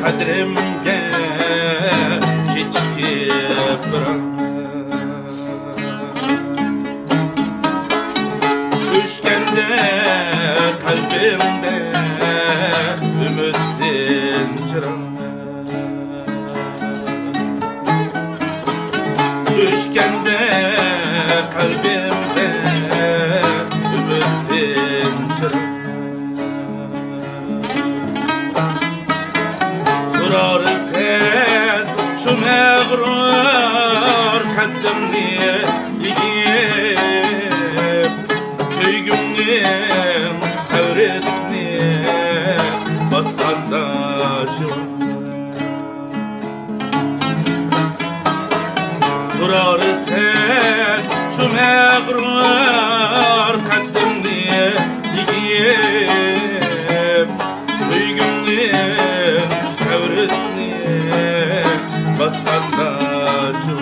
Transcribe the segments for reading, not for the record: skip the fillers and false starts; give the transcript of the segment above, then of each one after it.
qadrimga kechikib turar. Düşgende qalbimda umidin chirar. Düşgende qalbimda umidin chirar. Turar sen şu mağrur qaddimni yigib, söygümnin qavresini basqanda shu. Turar sen şu mağrur qaddimni yigib, söygümnin qavresini basqanda shu.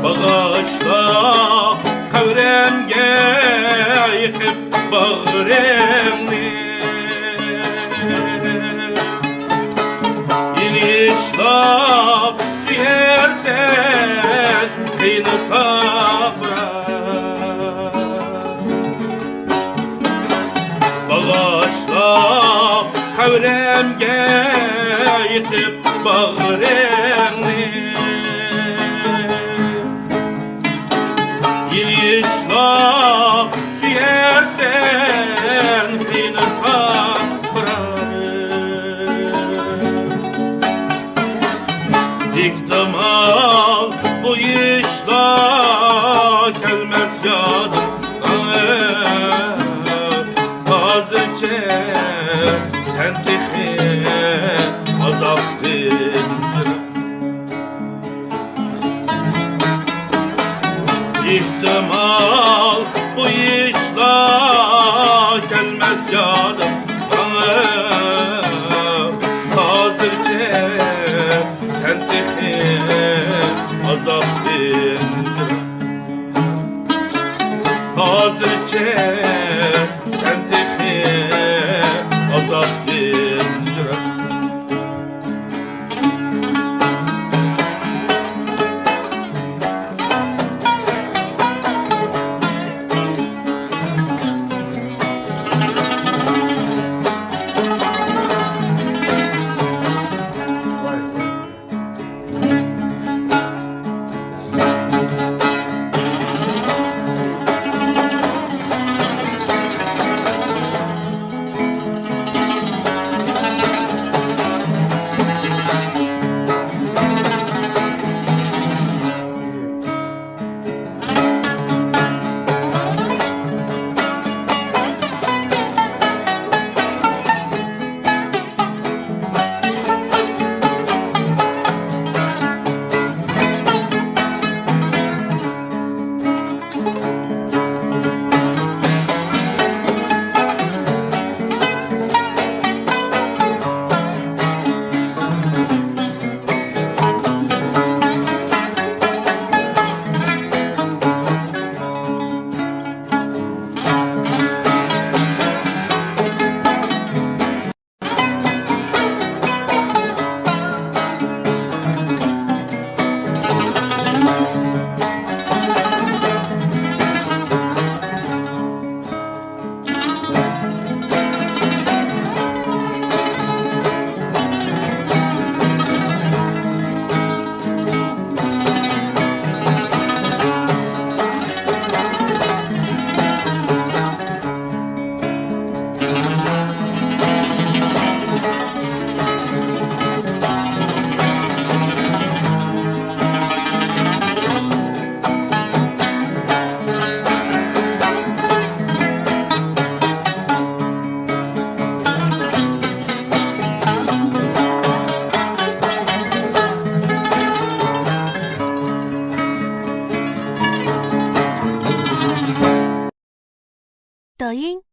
Bağışla qavremge yıkıp bağrımni, İnişlap siyersen kıyını sabra. Bağışla qavremge yıkıp bağrımni, İnişlap siyersen kıyını sabrarım. Dikdamal bu işler gelmez yadımdan. Hazırca sen tehi azap dindir. İhtimal bu işler gelmez yadımdan. Hazırca sen tehi azap dindir. Hazırca sen tehi azap dindir.抖音。